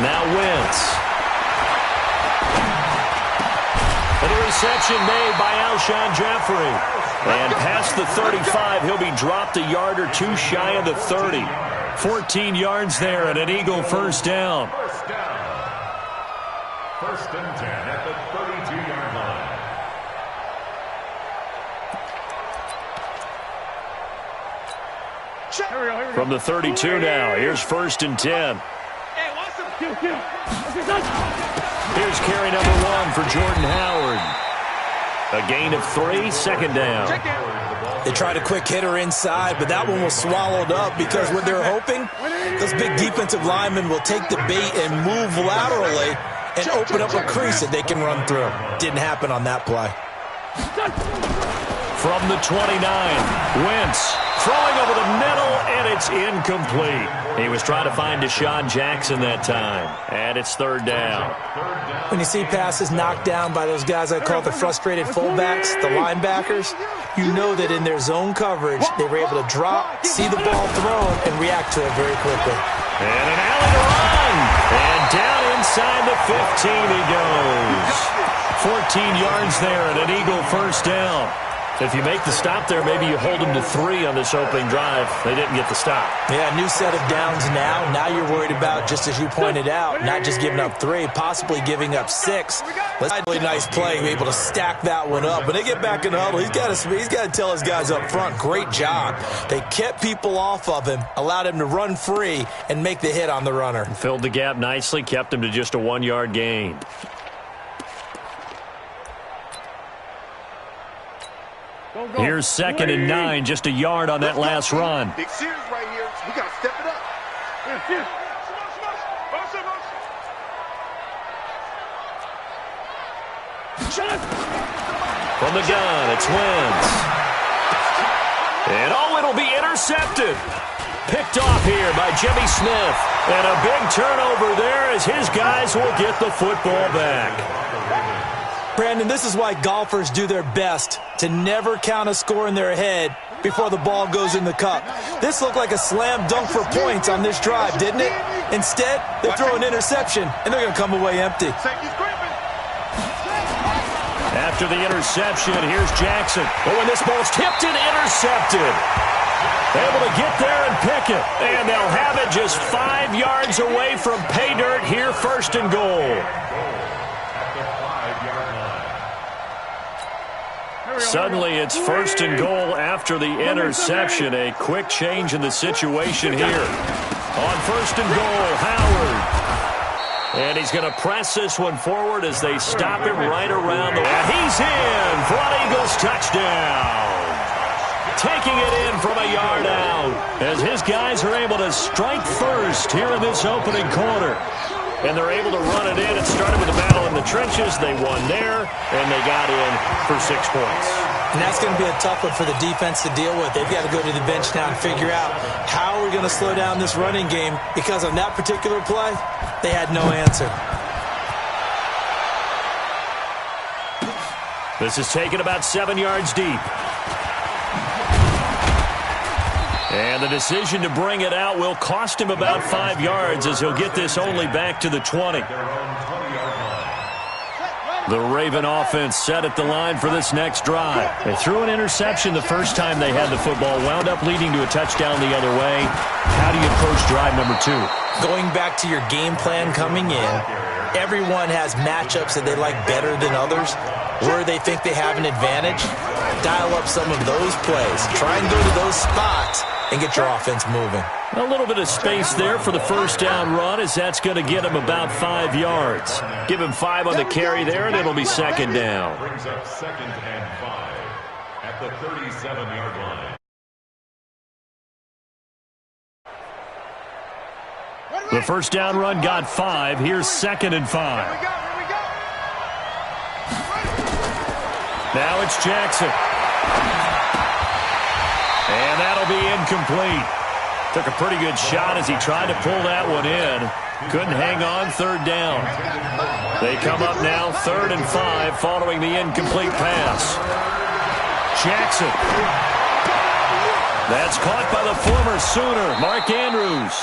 Now Wentz. And a reception made by Alshon Jeffrey. And past the 35, he'll be dropped a yard or two shy of the 30. 14 yards there and an Eagle first down. First and 10 at the 32-yard line. From the 32 now, here's first and 10. Here's carry number 1 for Jordan Howard. A gain of 3, second down. They tried a quick hitter inside, but that one was swallowed up because what they're hoping, those big defensive linemen will take the bait and move laterally and open up a crease that they can run through. Didn't happen on that play. From the 29, Wentz throwing over the middle, and it's incomplete. He was trying to find Deshaun Jackson that time, and it's third down. When you see passes knocked down by those guys I call the frustrated fullbacks, the linebackers, you know that in their zone coverage, they were able to drop, see the ball thrown, and react to it very quickly. And an alley to run, and down inside the 15 he goes. 14 yards there, and an Eagle first down. If you make the stop there, maybe you hold them to 3 on this opening drive. They didn't get the stop. Yeah, new set of downs now. Now you're worried about, just as you pointed out, not just giving up 3, possibly giving up 6. That's a really nice play, able to stack that one up. When they get back in the huddle, he's got to tell his guys up front, great job. They kept people off of him, allowed him to run free, and make the hit on the runner. Filled the gap nicely, kept him to just a 1-yard gain. Here's second and 9, just a yard on that last run. Big series right here. We got to step it up. From the gun, it's Wentz. And it'll be intercepted. Picked off here by Jimmy Smith. And a big turnover there as his guys will get the football back. Brandon, this is why golfers do their best to never count a score in their head before the ball goes in the cup. This looked like a slam dunk for points on this drive, didn't it? Instead, they throw an interception, and they're going to come away empty. After the interception, here's Jackson. Oh, and this ball's tipped and intercepted. Able to get there and pick it. And they'll have it just 5 yards away from pay dirt here, first and goal. Suddenly, it's first and goal after the interception. A quick change in the situation here. On first and goal, Howard. And he's going to press this one forward as they stop him right around the... And he's in for an Eagles touchdown. Taking it in from a yard out as his guys are able to strike first here in this opening quarter. And they're able to run it in. It started with a battle in the trenches. They won there, and they got in for 6 points. And that's going to be a tough one for the defense to deal with. They've got to go to the bench now and figure out how we're going to slow down this running game, because on that particular play, they had no answer. This is taken about 7 yards deep. And the decision to bring it out will cost him about 5 yards as he'll get this only back to the 20. The Raven offense set at the line for this next drive. They threw an interception the first time they had the football, wound up leading to a touchdown the other way. How do you approach drive number 2? Going back to your game plan coming in, everyone has matchups that they like better than others, where they think they have an advantage. Dial up some of those plays. Try and go to those spots and get your offense moving. A little bit of space there for the first down run, as that's going to get him about 5 yards. Give him 5 on the carry there, and it'll be second down. Brings up second and 5 at the 37-yard line. The first down run got 5. Here's second and 5. Now it's Jackson. And that'll be incomplete. Took a pretty good shot as he tried to pull that one in. Couldn't hang on, third down. They come up now, 3rd and 5, following the incomplete pass. Jackson. That's caught by the former Sooner, Mark Andrews.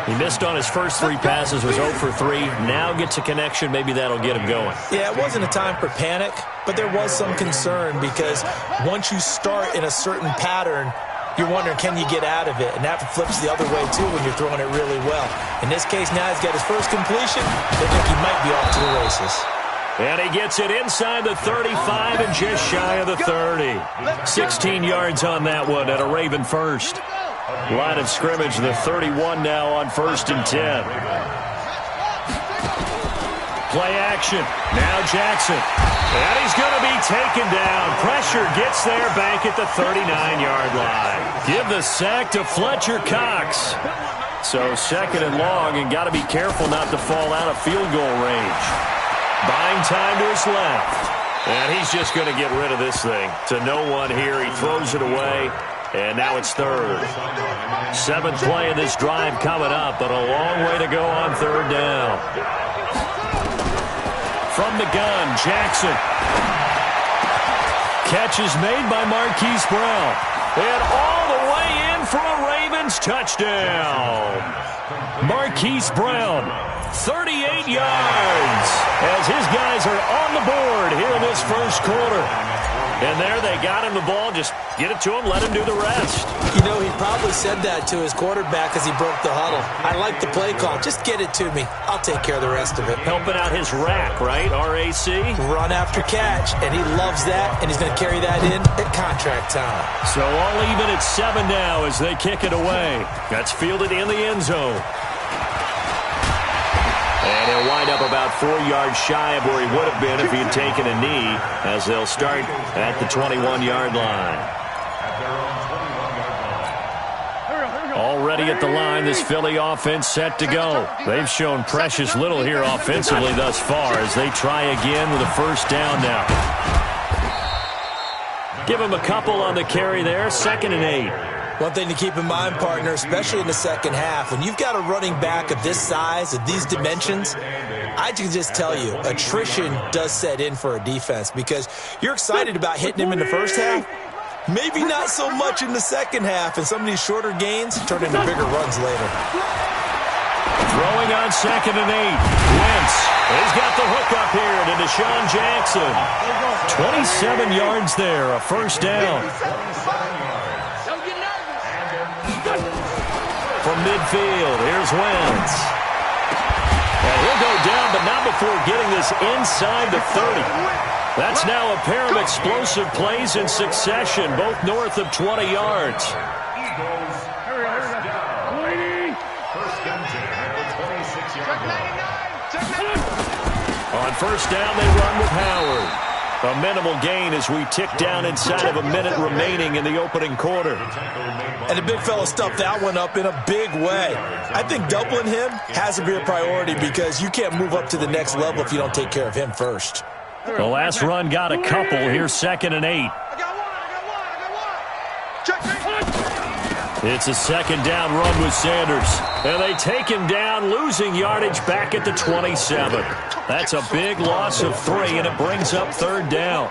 He missed on his first 3 passes, was 0 for 3. Now gets a connection. Maybe that'll get him going. Yeah, it wasn't a time for panic, but there was some concern because once you start in a certain pattern, you're wondering, can you get out of it? And that flips the other way, too, when you're throwing it really well. In this case, now he's got his first completion. They think he might be off to the races. And he gets it inside the 35 and just shy of the 30. 16 yards on that one at a Raven first. Line of scrimmage, the 31 now on 1st and 10. Play action. Now Jackson. And he's going to be taken down. Pressure gets there back at the 39-yard line. Give the sack to Fletcher Cox. So 2nd and long, and got to be careful not to fall out of field goal range. Buying time to his left. And he's just going to get rid of this thing. To no one here. He throws it away. And now it's 3rd. 7th play of this drive coming up, but a long way to go on 3rd down. From the gun, Jackson. Catch is made by Marquise Brown. And all the way in for a Ravens touchdown. Marquise Brown, 38 yards, as his guys are on the board here in this first quarter. And there they got him the ball. Just get it to him, let him do the rest. You know, he probably said that to his quarterback as he broke the huddle. I like the play call. Just get it to me. I'll take care of the rest of it. Helping out his rack, right? RAC? Run after catch, and he loves that, and he's going to carry that in at contract time. So all even at 7 now as they kick it away. That's fielded in the end zone. And he'll wind up about 4 yards shy of where he would have been if he had taken a knee, as they'll start at the 21-yard line. Already at the line, this Philly offense set to go. They've shown precious little here offensively thus far as they try again with a 1st down now. Give him a couple on the carry there, 2nd and 8. One thing to keep in mind, partner, especially in the second half, when you've got a running back of this size, of these dimensions, I can just tell you, attrition does set in for a defense because you're excited about hitting him in the first half, maybe not so much in the second half, and some of these shorter gains turn into bigger runs later. Throwing on 2nd and 8. Wentz. He's got the hook up here to Deshaun Jackson. 27 yards there, a 1st down. From midfield, here's Wentz. And he'll go down, but not before getting this inside the 30. That's now a pair of explosive plays in succession, both north of 20 yards. On 1st down, they run with Howard. A minimal gain as we tick down inside of a minute remaining in the opening quarter. And the big fella stuffed that one up in a big way. I think doubling him has to be a priority because you can't move up to the next level if you don't take care of him first. The last run got a couple. Here's 2nd and 8. It's a 2nd down run with Sanders. And they take him down, losing yardage back at the 27. That's a big loss of 3, and it brings up 3rd down.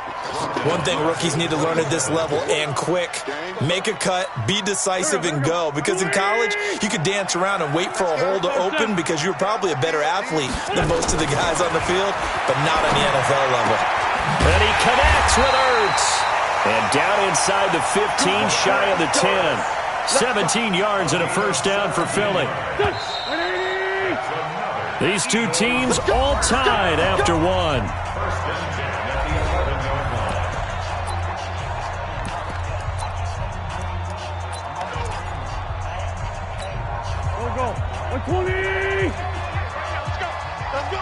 One thing rookies need to learn at this level, and quick, make a cut, be decisive, and go. Because in college, you could dance around and wait for a hole to open because you're probably a better athlete than most of the guys on the field, but not on the NFL level. And he connects with Ertz. And down inside the 15, shy of the 10. 17 yards and a 1st down for Philly. These two teams all tied after 1. Let's go. 120. Let's go.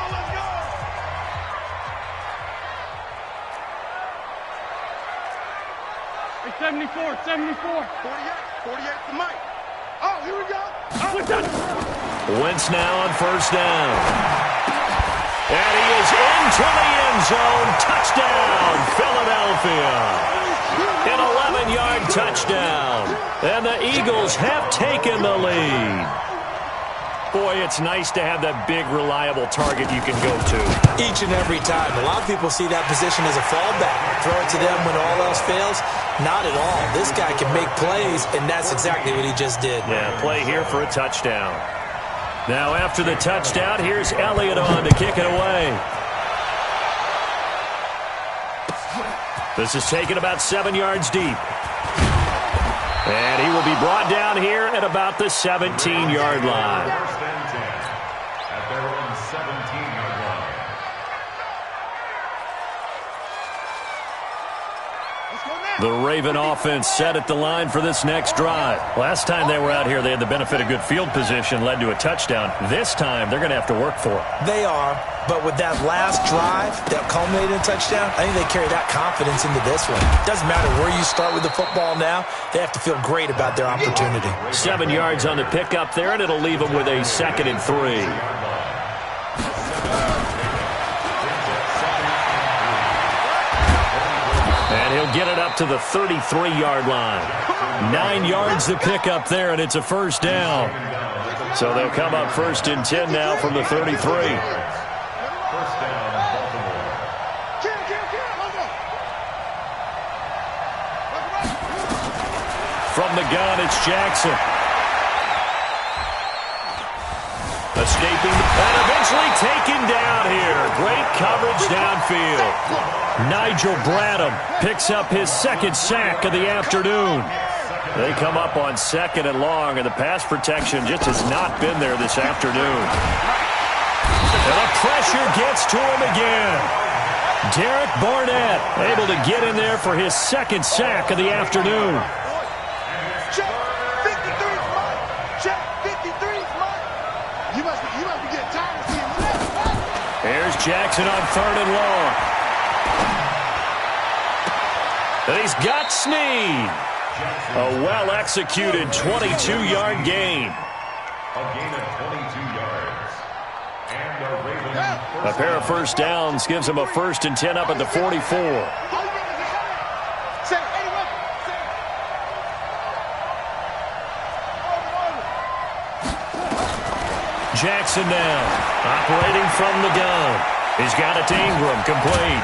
74. 48 to Mike. Oh, here we go. Wentz now on 1st down. And he is into the end zone. Touchdown, Philadelphia. An 11-yard touchdown. And the Eagles have taken the lead. Boy, it's nice to have that big, reliable target you can go to. Each and every time. A lot of people see that position as a fallback. Throw it to them when all else fails. Not at all. This guy can make plays, and that's exactly what he just did. Yeah, play here for a touchdown. Now after the touchdown, here's Elliott on to kick it away. This is taken about 7 yards deep. And he will be brought down here at about the 17-yard line. First and 10 at their own 17-yard line. The Raven offense set at the line for this next drive. Last time they were out here, they had the benefit of good field position, led to a touchdown. This time, they're going to have to work for it. They are, but with that last drive that culminated in a touchdown, I think they carry that confidence into this one. Doesn't matter where you start with the football now, they have to feel great about their opportunity. 7 yards on the pickup there, and it'll leave them with a 2nd and 3. And he'll get it up to the 33-yard line. 9 yards to pick up there, and it's a first down. So they'll come up 1st and 10 now from the 33. First down, Baltimore. From the gun, it's Jackson. Escaping and eventually taken down here. Great coverage downfield. Nigel Bradham picks up his 2nd sack of the afternoon. They come up on 2nd and long, and the pass protection just has not been there this afternoon. And the pressure gets to him again. Derek Barnett able to get in there for his 2nd sack of the afternoon. Check 53's mine. Check 53's mine. You must be getting tired of seeing that. Here's Jackson on 3rd and long. And he's got Snead. A well-executed 22-yard gain. A gain of 22 yards. And the Ravens. A pair of first downs gives him a 1st and 10 up at the 44. Jackson now, operating from the gun. He's got it to Ingram, complete.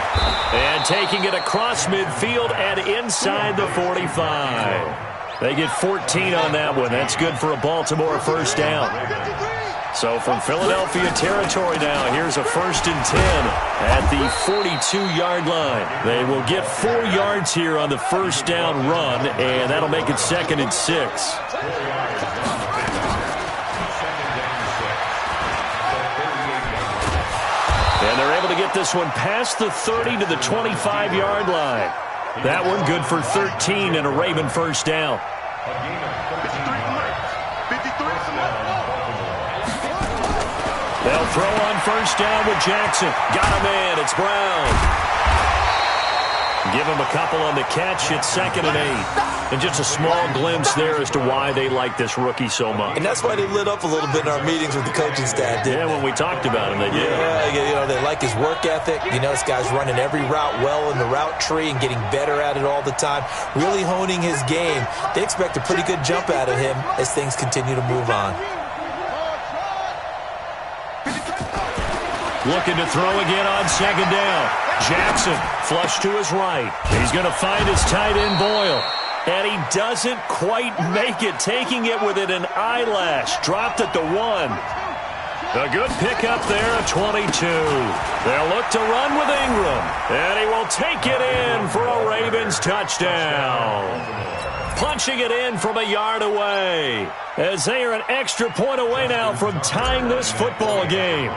And taking it across midfield and inside the 45. They get 14 on that one. That's good for a Baltimore first down. So from Philadelphia territory now, here's a 1st and 10 at the 42-yard line. They will get 4 yards here on the first down run, and that'll make it 2nd and 6. And they're able to get this one past the 30 to the 25-yard line. That one good for 13 and a Raven first down. They'll throw on first down with Jackson. Got him in. It's Brown. Give him a couple on the catch. It's 2nd and 8. And just a small glimpse there as to why they like this rookie so much. And that's why they lit up a little bit in our meetings with the coaching staff, didn't they? When we talked about him, they did. Yeah, they like his work ethic. This guy's running every route well in the route tree and getting better at it all the time, really honing his game. They expect a pretty good jump out of him as things continue to move on. Looking to throw again on 2nd down. Jackson, flush to his right. He's going to find his tight end, Boyle. And he doesn't quite make it, taking it within an eyelash. Dropped at the 1. A good pickup there at 22. They'll look to run with Ingram. And he will take it in for a Ravens touchdown. Punching it in from a yard away, as they are an extra point away now from tying this football game.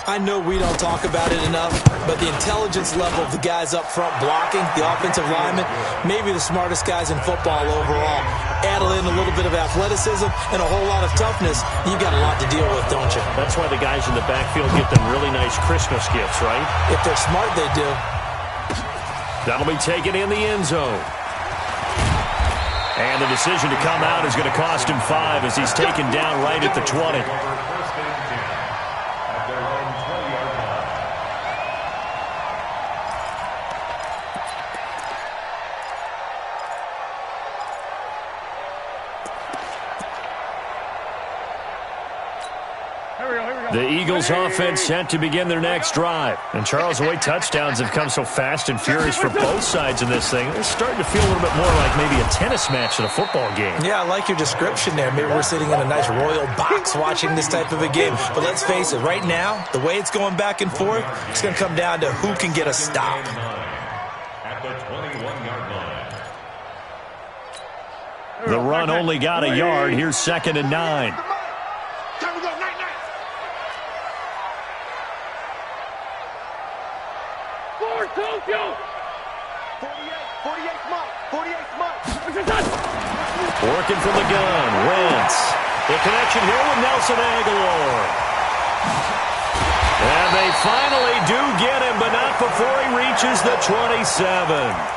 I know we don't talk about it enough, but the intelligence level of the guys up front blocking, the offensive linemen, maybe the smartest guys in football overall. Add in a little bit of athleticism and a whole lot of toughness, you've got a lot to deal with, don't you? That's why the guys in the backfield get them really nice Christmas gifts, right? If they're smart, they do. That'll be taken in the end zone. And the decision to come out is going to cost him 5 as he's taken down right at the 20. The Eagles offense set to begin their next drive. And Charles, the way touchdowns have come so fast and furious for both sides in this thing, it's starting to feel a little bit more like maybe a tennis match than a football game. Yeah, I like your description there. Maybe we're sitting in a nice royal box watching this type of a game. But let's face it, right now, the way it's going back and forth, it's going to come down to who can get a stop. At the 21-yard line. The run only got a yard. Here's 2nd and 9. Time to go, night. 4 Tokyo. 48 smart. 48 smart. Working from the gun. Wentz. The connection here with Nelson Aguilar. And they finally do get him, but not before he reaches the 27.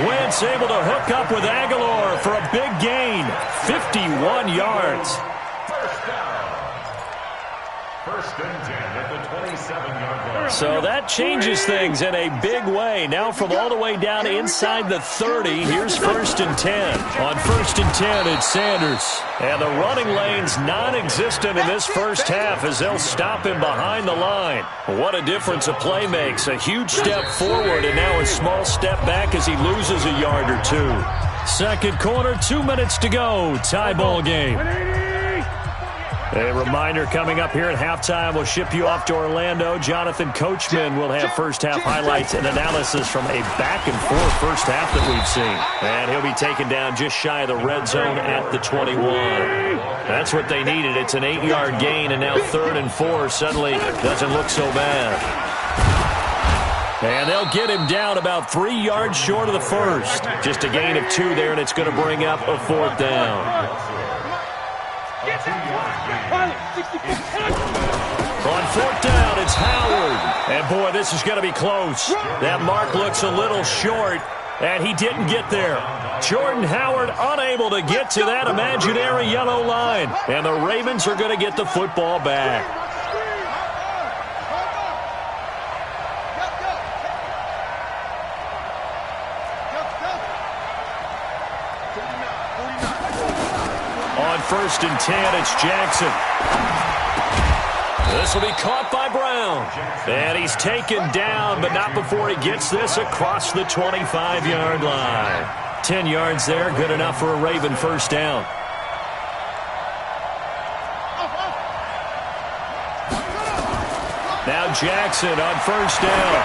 Wentz able to hook up with Aguilar for a big gain. 51 yards. First and 10 at the 27-yard line. So that changes things in a big way. Now from all the way down inside the 30, here's 1st and 10. On 1st and 10, it's Sanders. And the running lane's non-existent in this first half as they'll stop him behind the line. What a difference a play makes. A huge step forward and now a small step back as he loses a yard or two. Second quarter, 2 minutes to go. Tie ball game. A reminder coming up here at halftime, we'll ship you off to Orlando. Jonathan Coachman will have first-half highlights and analysis from a back-and-forth first half that we've seen. And he'll be taken down just shy of the red zone at the 21. That's what they needed. It's an 8-yard gain, and now 3rd and 4 suddenly doesn't look so bad. And they'll get him down about 3 yards short of the first. Just a gain of 2 there, and it's going to bring up a 4th down. On 4th down, it's Howard. And, boy, this is going to be close. That mark looks a little short, and he didn't get there. Jordan Howard unable to get to that imaginary yellow line. And the Ravens are going to get the football back. On 1st and 10, it's Jackson. This will be caught by Brown. And he's taken down, but not before he gets this across the 25-yard line. 10 yards there, good enough for a Raven first down. Now Jackson on 1st down.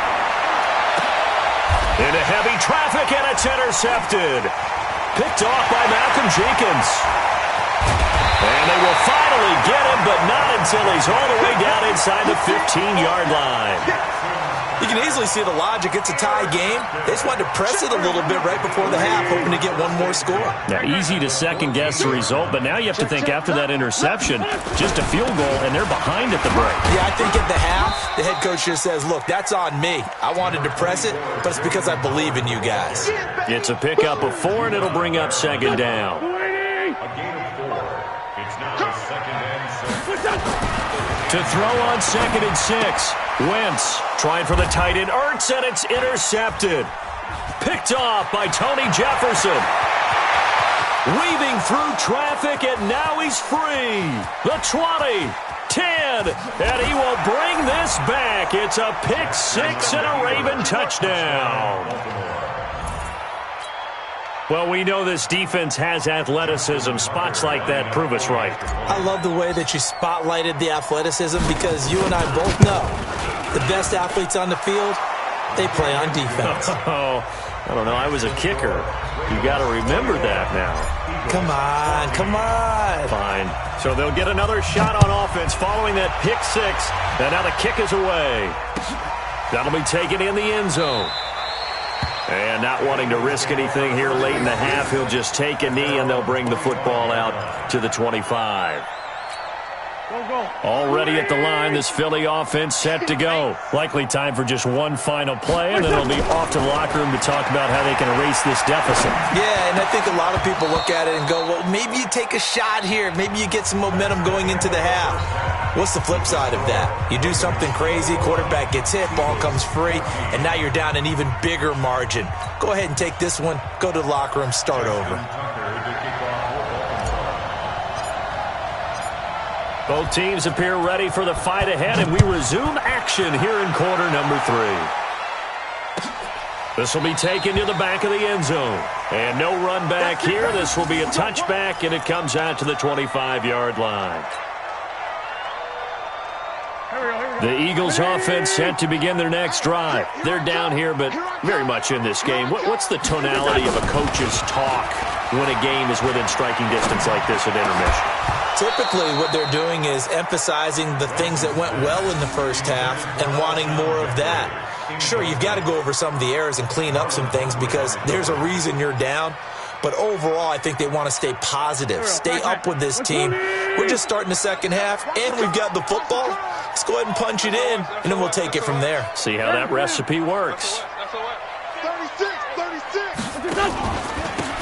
Into heavy traffic, and it's intercepted. Picked off by Malcolm Jenkins. And they will finally get him, but not until he's all the way down inside the 15-yard line. You can easily see the logic. It's a tie game. They just wanted to press it a little bit right before the half, hoping to get one more score. Now, easy to second-guess the result, but now you have to think after that interception, just a field goal, and they're behind at the break. Yeah, I think at the half, the head coach just says, look, that's on me. I wanted to press it, but it's because I believe in you guys. It's a pickup of 4, and it'll bring up 2nd down. To throw on 2nd and 6. Wentz trying for the tight end. Ertz, and it's intercepted. Picked off by Tony Jefferson. Weaving through traffic, and now he's free. The 20, 10, and he will bring this back. It's a pick 6 and a Raven touchdown. Well, we know this defense has athleticism. Spots like that prove us right. I love the way that you spotlighted the athleticism because you and I both know the best athletes on the field, they play on defense. Oh, I don't know. I was a kicker. You got to remember that now. Come on, come on. Fine. So they'll get another shot on offense following that pick 6. And now the kick is away. That'll be taken in the end zone. And not wanting to risk anything here late in the half, he'll just take a knee, and they'll bring the football out to the 25. Already at the line, this Philly offense set to go. Likely time for just one final play, and then they'll be off to the locker room to talk about how they can erase this deficit. Yeah, and I think a lot of people look at it and go, well, maybe you take a shot here. Maybe you get some momentum going into the half. What's the flip side of that? You do something crazy, quarterback gets hit, ball comes free, and now you're down an even bigger margin. Go ahead and take this one, go to the locker room, start over. Both teams appear ready for the fight ahead, and we resume action here in quarter number 3. This will be taken to the back of the end zone. And no run back here. This will be a touchback, and it comes out to the 25-yard line. The Eagles offense set to begin their next drive. They're down here, but very much in this game. What's the tonality of a coach's talk when a game is within striking distance like this at intermission? Typically, what they're doing is emphasizing the things that went well in the first half and wanting more of that. Sure, you've got to go over some of the errors and clean up some things because there's a reason you're down. But overall, I think they want to stay positive, stay up with this team. We're just starting the second half, and we've got the football. Let's go ahead and punch it in, and then we'll take it from there. See how that recipe works. 36.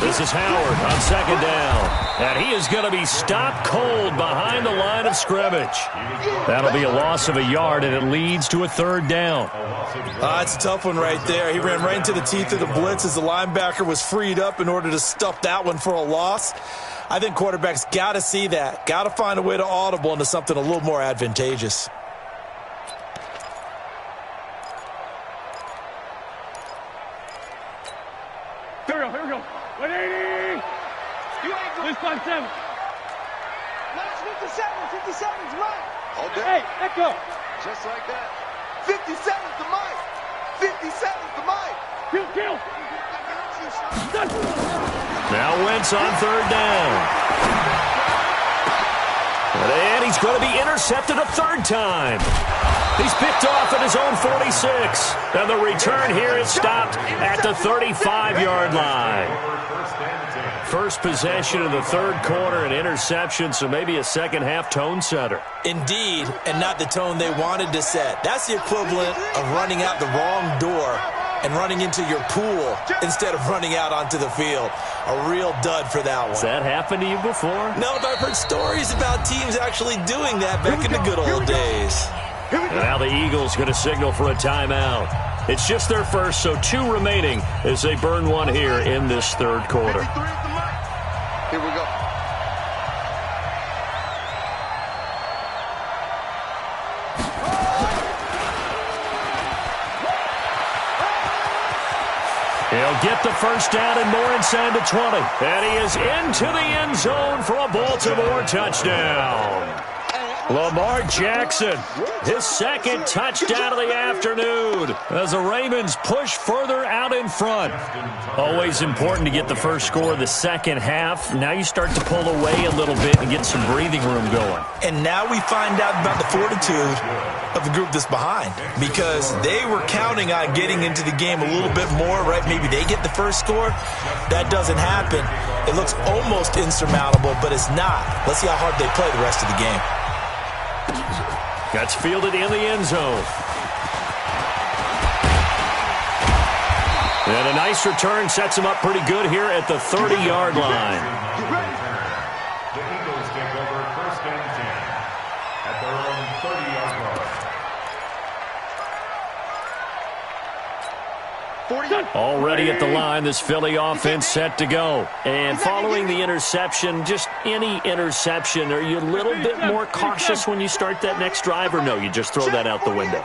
This is Howard on second down. And he is going to be stopped cold behind the line of scrimmage. That'll be a loss of a yard, and it leads to a third down. It's a tough one right there. He ran right into the teeth of the blitz as the linebacker was freed up in order to stuff that one for a loss. I think quarterbacks got to see that. Got to find a way to audible into something a little more advantageous. Here we go. 180. This 57. Last 57's mine. All day. Hey, let go. Just like that. 57's the mine. 57's the mine. Kill. Now Wentz on third down. And he's going to be intercepted a third time. He's picked off at his own 46. And the return here is stopped at the 35-yard line. First possession of the third quarter, an interception, so maybe a second-half tone setter. Indeed, and not the tone they wanted to set. That's the equivalent of running out the wrong door and running into your pool instead of running out onto the field. A real dud for that one. Has that happened to you before? No, but I've heard stories about teams actually doing that back in the good old days. And now the Eagles going to signal for a timeout. It's just their first, so 2 remaining as they burn one here in this third quarter. Here we go. He'll get the first down and more inside the 20. And he is into the end zone for a Baltimore touchdown. Lamar Jackson, his second touchdown of the afternoon as the Ravens push further out in front. Always important to get the first score of the second half. Now you start to pull away a little bit and get some breathing room going. And now we find out about the fortitude of the group that's behind because they were counting on getting into the game a little bit more, right? Maybe they get the first score. That doesn't happen. It looks almost insurmountable, but it's not. Let's see how hard they play the rest of the game. That's fielded in the end zone. And a nice return sets him up pretty good here at the 30-yard line. The Eagles take over first and 10 at their own 30-yard line. Already at the line, this Philly offense set to go. And following the interception, just any interception, are you a little bit more cautious when you start that next drive, or no, you just throw that out the window?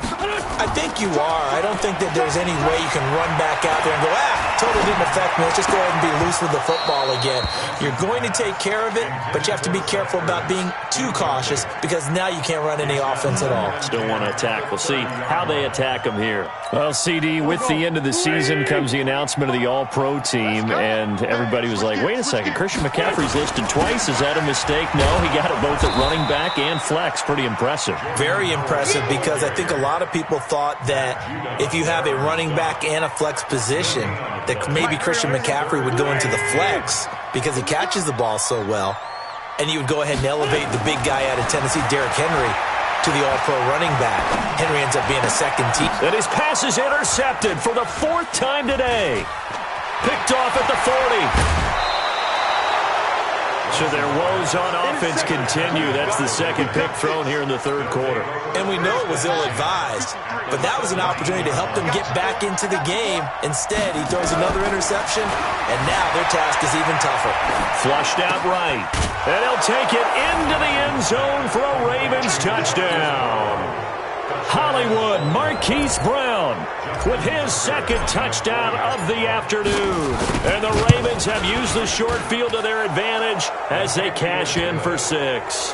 I think you are. I don't think that there's any way you can run back out there and go, totally didn't affect me. Let's just go ahead and be loose with the football again. You're going to take care of it, but you have to be careful about being too cautious because now you can't run any offense at all. Still want to attack. We'll see how they attack them here. Well, CD, with the end of the season comes the announcement of the All-Pro team, and everybody was like, wait a second, Christian McCaffrey's listed twice. Is that a mistake? No, he got it both at running back and flex. Pretty impressive. Very impressive because I think a lot of people thought that if you have a running back and a flex position, that maybe Christian McCaffrey would go into the flex because he catches the ball so well, and you would go ahead and elevate the big guy out of Tennessee, Derrick Henry, to the All-Pro running back. Henry ends up being a second team. And his pass is intercepted for the 4th time today. Picked off at the 40. So their woes on offense continue. That's the second pick thrown here in the third quarter. And we know it was ill-advised, but that was an opportunity to help them get back into the game. Instead, he throws another interception, and now their task is even tougher. Flushed out right. And he'll take it into the end end zone for a Ravens touchdown. Hollywood Marquise Brown with his second touchdown of the afternoon. And the Ravens have used the short field to their advantage as they cash in for 6.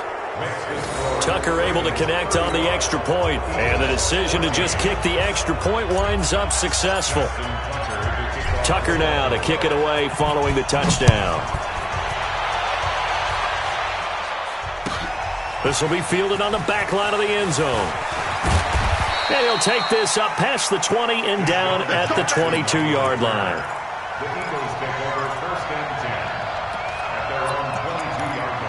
Tucker able to connect on the extra point, and the decision to just kick the extra point winds up successful. Tucker now to kick it away following the touchdown. This will be fielded on the back line of the end zone. And he'll take this up past the 20 and down at the 22-yard line. The Eagles take over first and 10 at their own 22-yard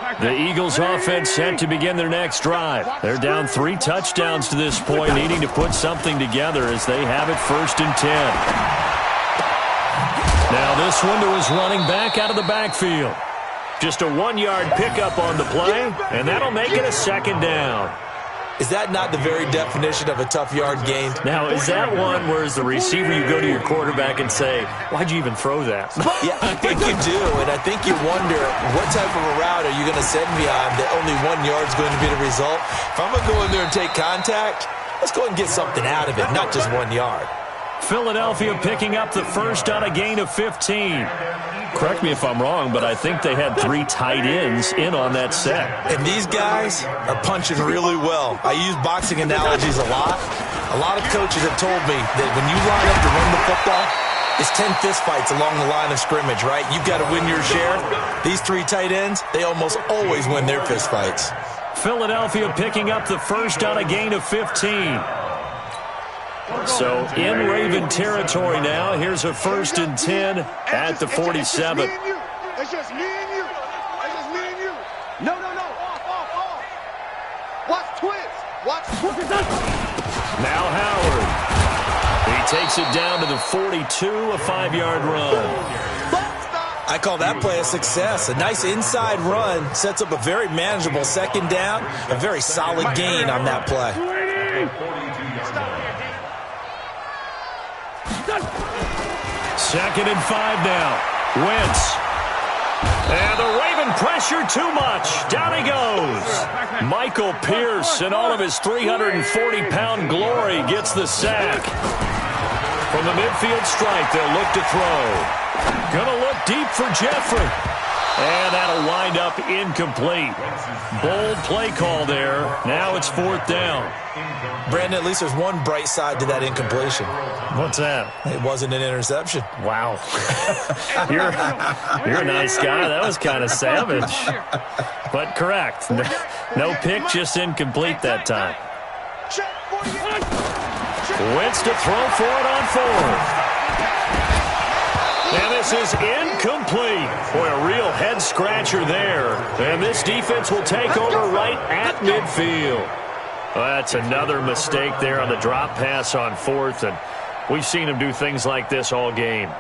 line. The Eagles offense set to begin their next drive. They're down 3 touchdowns to this point, needing to put something together as they have it first and 10. Now this one to his running back out of the backfield. Just a 1-yard pickup on the play, and that'll make it a second down. Is that not the very definition of a tough yard gain? Now, is that one where as the receiver you go to your quarterback and say, why'd you even throw that? Yeah, I think you do, and I think you wonder what type of a route are you going to send me on that only 1 yard's going to be the result? If I'm going to go in there and take contact, let's go and get something out of it, not just 1 yard. Philadelphia picking up the first on a gain of 15. Correct me if I'm wrong, but I think they had 3 tight ends in on that set. And these guys are punching really well. I use boxing analogies a lot. A lot of coaches have told me that when you line up to run the football, it's 10 fistfights along the line of scrimmage, right? You've got to win your share. These 3 tight ends, they almost always win their fistfights. Philadelphia picking up the first on a gain of 15. So in Raven territory now. Here's a first and 10 at the 47. It's just me and you. It's just me and you. It's just me and you. No. Off. Watch twist. Watch twist. Now Howard. He takes it down to the 42, a 5-yard run. I call that play a success. A nice inside run sets up a very manageable second down. A very solid gain on that play. Second and 5 now. Wentz. And the Raven pressure too much. Down he goes. Michael Pierce in all of his 340-pound glory gets the sack. From the midfield stripe, they'll look to throw. Gonna look deep for Jeffrey. And that'll wind up incomplete. Bold play call there. Now it's 4th down. Brandon, at least there's one bright side to that incompletion. What's that? It wasn't an interception. Wow. You're a nice guy. That was kind of savage. But correct. No pick, just incomplete that time. Wentz to throw for it on 4th. And this is incomplete. Boy, a real head-scratcher there. And this defense will take over right at midfield. Well, that's another mistake there on the drop pass on 4th, and we've seen him do things like this all game.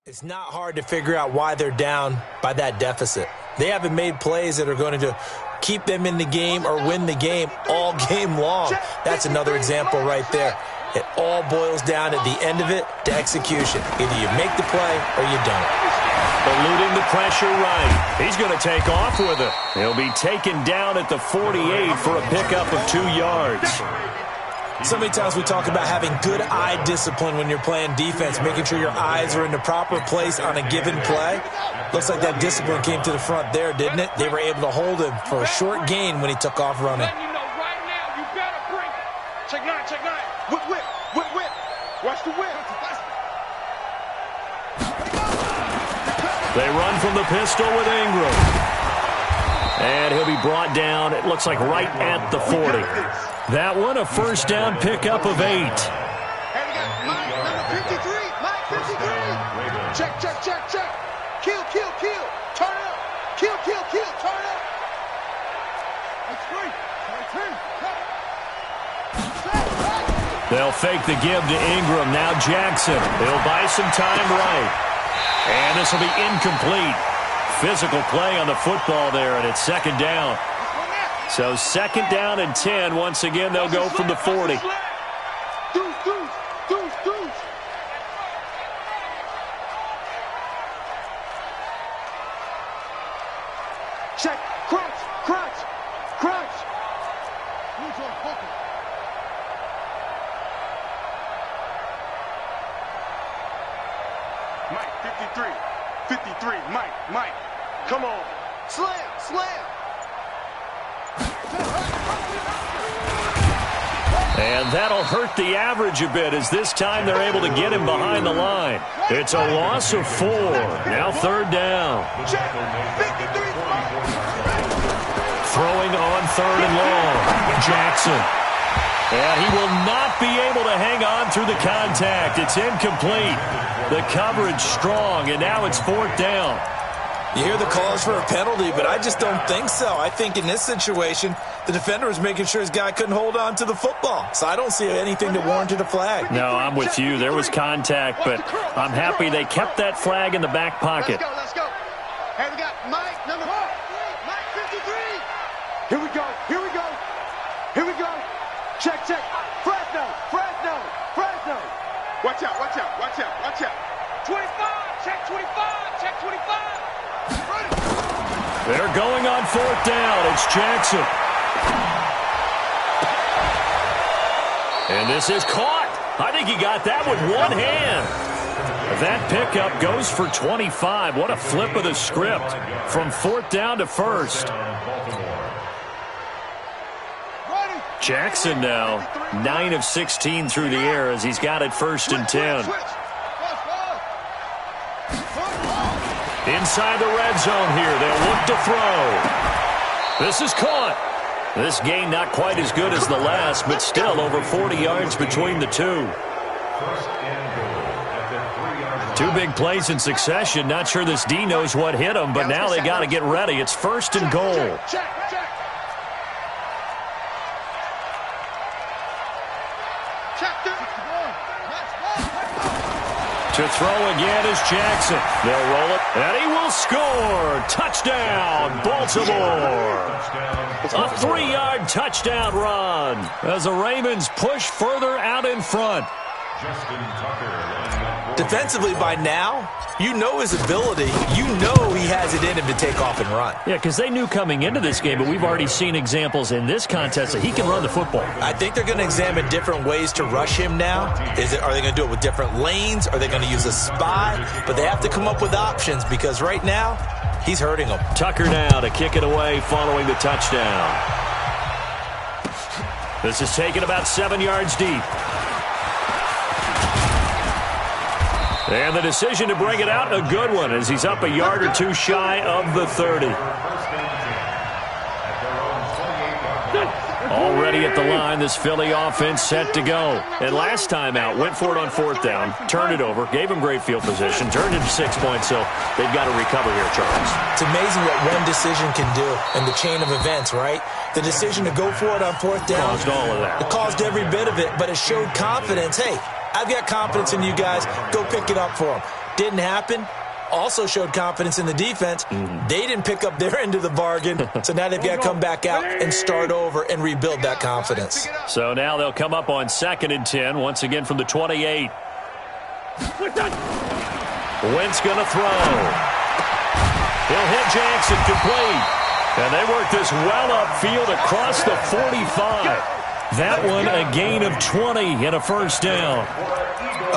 It's not hard to figure out why they're down by that deficit. They haven't made plays that are going to keep them in the game or win the game all game long. That's another example right there. It all boils down at the end of it to execution. Either you make the play or you don't. Eluding the pressure right. He's going to take off with it. He'll be taken down at the 48 for a pickup of 2 yards. So many times we talk about having good eye discipline when you're playing defense, making sure your eyes are in the proper place on a given play. Looks like that discipline came to the front there, didn't it? They were able to hold him for a short gain when he took off running. You know right now you better bring it. Check nine, check nine. Whip, whip, whip, whip. Watch the whip. They run from the pistol with Ingram. And he'll be brought down, it looks like right at the 40. That one, a first down pickup of 8. And we got Mike, number 53. Mike, 53. Check, check, check, check. Kill, kill, kill. Turn it up. Kill, kill, kill. Turn it up. That's free. They'll fake the give to Ingram. Now Jackson. He'll buy some time right. And this will be incomplete. Physical play on the football there, and it's second down. So second down and 10. Once again, they'll go from the 40. Deuce, deuce, deuce, deuce. Check. Crunch, crunch, crunch. Who's on focus? Mike, 53. 53, Mike. Come on. Slam, slam. And that'll hurt the average a bit as this time they're able to get him behind the line. It's a loss of 4. Now third down. Check. 53. Throwing on third and long. Jackson. And he will not be able to hang on through the contact. It's incomplete. The coverage strong, and now it's fourth down. You hear the calls for a penalty, but I just don't think so. I think in this situation, the defender was making sure his guy couldn't hold on to the football. So I don't see anything that warranted a flag. No, I'm with you. There was contact, but I'm happy they kept that flag in the back pocket. Let's go. Hey, we got Mike, number 4. Mike, 53. Here we go. Check. Fresno. Watch out. 25, check 25. They're going on fourth down. It's Jackson. And this is caught. I think he got that with one hand. That pickup goes for 25. What a flip of the script from fourth down to first. Jackson now 9 of 16 through the air as he's got it first and 10. Inside the red zone here. They'll look to throw. This is caught. This gain not quite as good as the last, but still over 40 yards between the two. 2 big plays in succession. Not sure this D knows what hit him, but now they got to get ready. It's first and goal. To throw again is Jackson. They'll roll it, and he will score. Touchdown, Baltimore. A 3-yard touchdown run as the Ravens push further out in front. Defensively by now, you know his ability. You know he has it in him to take off and run. Yeah, because they knew coming into this game, but we've already seen examples in this contest that he can run the football. I think they're going to examine different ways to rush him now. Are they going to do it with different lanes? Are they going to use a spy? But they have to come up with options because right now, he's hurting them. Tucker now to kick it away following the touchdown. This is taken about 7 yards deep. And the decision to bring it out, a good one, as he's up a yard or two shy of the 30. Already at the line, this Philly offense set to go. And last time out, went for it on fourth down, turned it over, gave him great field position, turned it to 6 points, so they've got to recover here, Charles. It's amazing what one decision can do in the chain of events, right? The decision to go for it on fourth down. Caused all of that. It caused every bit of it, but it showed confidence. Hey, I've got confidence in you guys. Go pick it up for them. Didn't happen. Also showed confidence in the defense. They didn't pick up their end of the bargain, so now they've got to come back out and start over and rebuild that confidence. So now they'll come up on 2nd and 10, once again from the 28. Wentz going to throw. He'll hit Jackson complete. And they work this well upfield across the 45. That one a gain of 20 and a first down.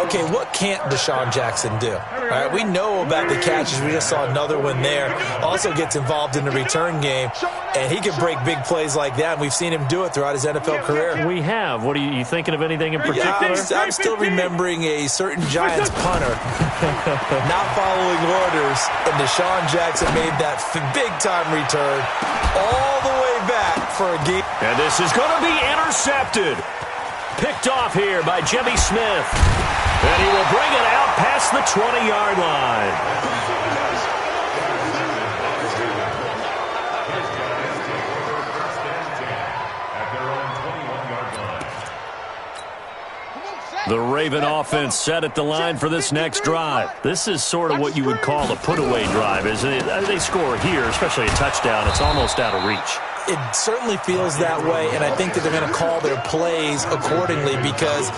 Okay, what can't Deshaun Jackson do? All right, we know about the catches. We just saw another one there. Also gets involved in the return game, and he can break big plays like that, and we've seen him do it throughout his NFL career. We have. What are you thinking of anything in particular? Yeah, I'm still remembering a certain Giants punter not following orders, and Deshaun Jackson made that big-time return all the way back for a game. And this is going to be intercepted. Picked off here by Jimmy Smith. And he will bring it out past the 20-yard line. The Raven offense set at the line for this next drive. This is sort of what you would call a put-away drive, isn't it? They score here, especially a touchdown. It's almost out of reach. It certainly feels that way, and I think that they're going to call their plays accordingly, because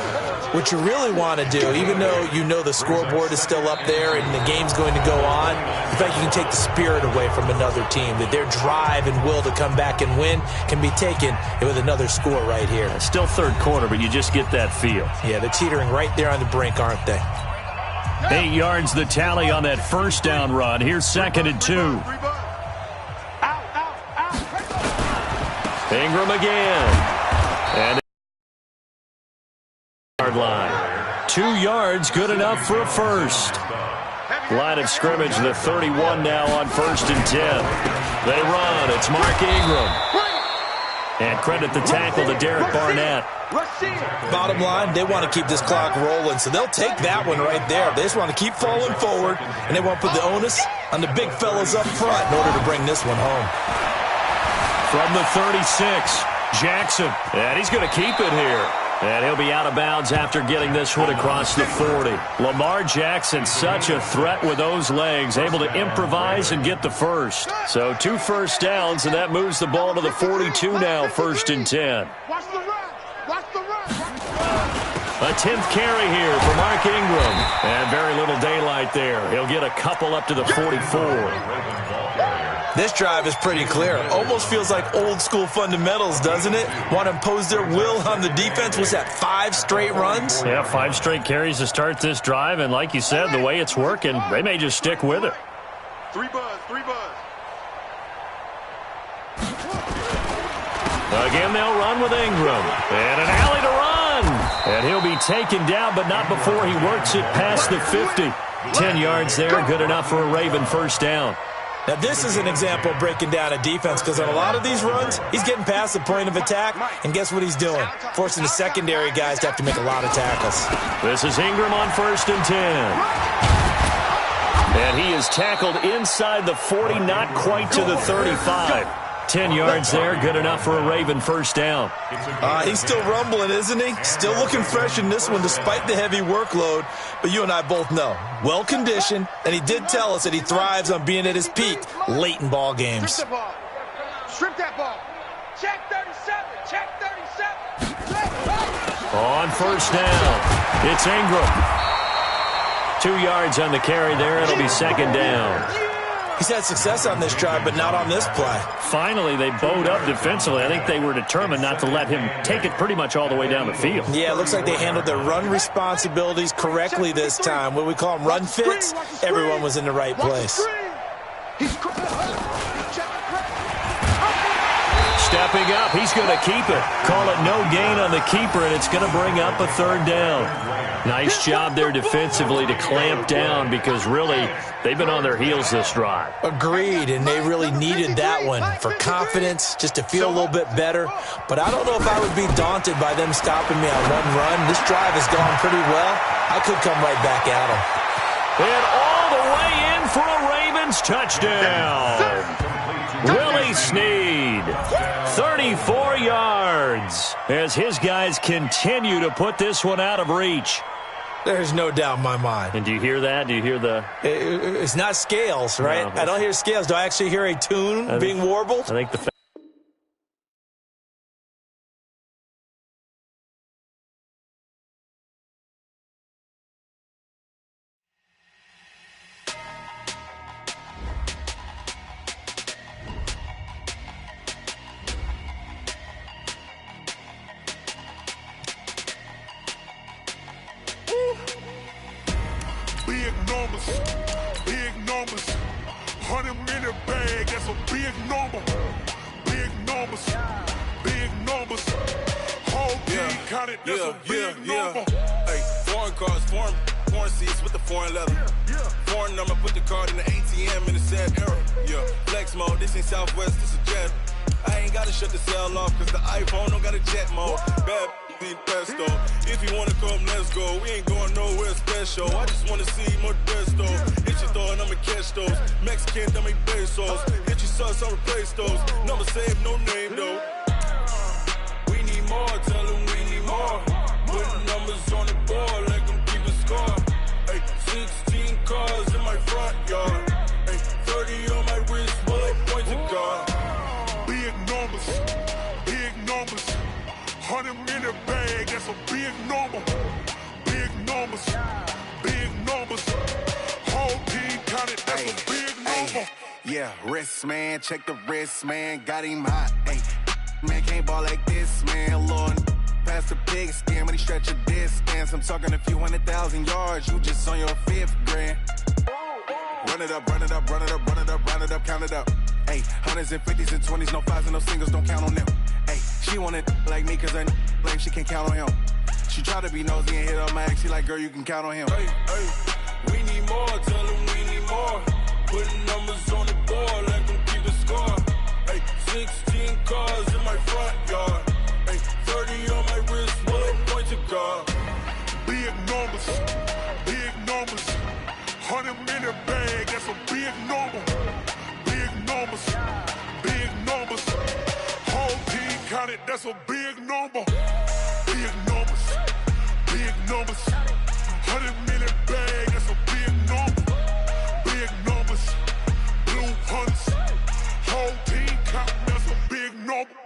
what you really want to do, even though you know the scoreboard is still up there and the game's going to go on, in fact, you can take the spirit away from another team, that their drive and will to come back and win can be taken with another score right here. It's still third quarter, but you just get that feel. Yeah, they're teetering right there on the brink, aren't they? 8 yards the tally on that first down run. Here's 2nd and 2. Ingram again. And yard line. 2 yards, good enough for a first. Line of scrimmage, the 31 now on 1st and 10. They run. It's Mark Ingram. And credit the tackle to Derek Barnett. Bottom line, they want to keep this clock rolling, so they'll take that one right there. They just want to keep falling forward, and they want to put the onus on the big fellas up front in order to bring this one home. From the 36, Jackson. And he's going to keep it here. And he'll be out of bounds after getting this one across the 40. Lamar Jackson, such a threat with those legs, able to improvise and get the first. So 2 first downs, and that moves the ball to the 42 now, 1st and 10. Watch the run. Watch the run. A 10th carry here for Mark Ingram. And very little daylight there. He'll get a couple up to the 44. This drive is pretty clear. Almost feels like old school fundamentals, doesn't it? Want to impose their will on the defense. Was that 5 straight runs? Yeah, 5 straight carries to start this drive. And like you said, the way it's working, they may just stick with it. 3 buzz. Again, they'll run with Ingram. And an alley to run. And he'll be taken down, but not before he works it past the 50. 10 yards there, good enough for a Raven first down. Now, this is an example of breaking down a defense, because on a lot of these runs, he's getting past the point of attack, and guess what he's doing? Forcing the secondary guys to have to make a lot of tackles. This is Ingram on 1st and 10. And he is tackled inside the 40, not quite to the 35. 10 yards there, good enough for a Raven first down. He's still rumbling, isn't he? Still looking fresh in this one despite the heavy workload. But you and I both know, well-conditioned, and he did tell us that he thrives on being at his peak late in ball games. Strip the ball. Strip that ball. Check 37. Check 37. On first down, it's Ingram. 2 yards on the carry there. It'll be 2nd down. He's had success on this drive, but not on this play. Finally, they bowed up defensively. I think they were determined not to let him take it pretty much all the way down the field. Yeah, it looks like they handled their run responsibilities correctly this time. What we call them run fits, everyone was in the right place. Stepping up, he's going to keep it. Call it no gain on the keeper, and it's going to bring up a 3rd down. Nice job there defensively to clamp down, because really, they've been on their heels this drive. Agreed, and they really needed that one for confidence, just to feel a little bit better. But I don't know if I would be daunted by them stopping me on one run. This drive has gone pretty well. I could come right back at them. And all the way in for a Ravens touchdown. Willie Snead, 34 yards, as his guys continue to put this one out of reach. There's no doubt in my mind. And do you hear that? Do you hear the... It's not scales, right? No, I don't hear scales. Do I actually hear a tune being warbled? I think the... Big numbers, big numbers. 100 in the bag, that's a big number. Big numbers, big numbers. Whole team counted, that's a big number. Hey, foreign cars, foreign seats with the foreign leather. Foreign number, put the card in the ATM in the sad era. Yeah, flex mode, this ain't Southwest, this a jet. I ain't gotta shut the cell off, cause the iPhone don't got a jet mode. Bad need pesto. If you wanna come, let's go. We ain't going nowhere special. I just wanna see more Modesto. Hit your throw and I'ma catch those. Mexican, dummy pesos. Hit your sauce, I'll replace those. Number save, no name though. We need more, tell them we need more. Putting numbers on the board, let them keep a score. Hey, 16 cars in my front yard. Hey, 30 on my wrist, bullet point to God. Big numbers, big numbers. 100 in the bag, that's a big number. Big numbers, big numbers. Whole team counted, that's a big number. Yeah, wrist man, check the wrist man, got him hot. Hey, man can't ball like this, man. Lord, past the pig skin, but he stretch a distance. I'm talking a few 100,000 yards, you just on your 5th grand. Run it up, run it up, run it up, run it up, run it up, count it up. Hey, hundreds and 50s and 20s, no 5s and no singles, don't count on them. Hey, she want it like me, cause her like she can't count on him. She try to be nosy and hit up my ex, she like, girl, you can count on him. Hey, hey, we need more, tell them we need more. Putting numbers on the board, let them keep a score. Hey, 16 cars in my front yard. Hey, 30 on my wrist, bullet point to God. Big numbers, big numbers. 100 in the bag, that's a big number. Big numbers, big numbers. Whole team counted, that's a big number. Big numbers, big numbers. 100 in the bag, that's a big number. Big numbers, blue hunts. Whole team counting, that's a big number.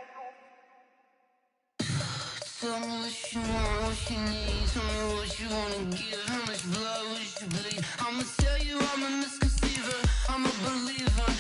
Tell me what you want, what you need. Tell me what you wanna give. How much blood would you bleed? I'ma tell you I'm a misconceiver. I'm a believer.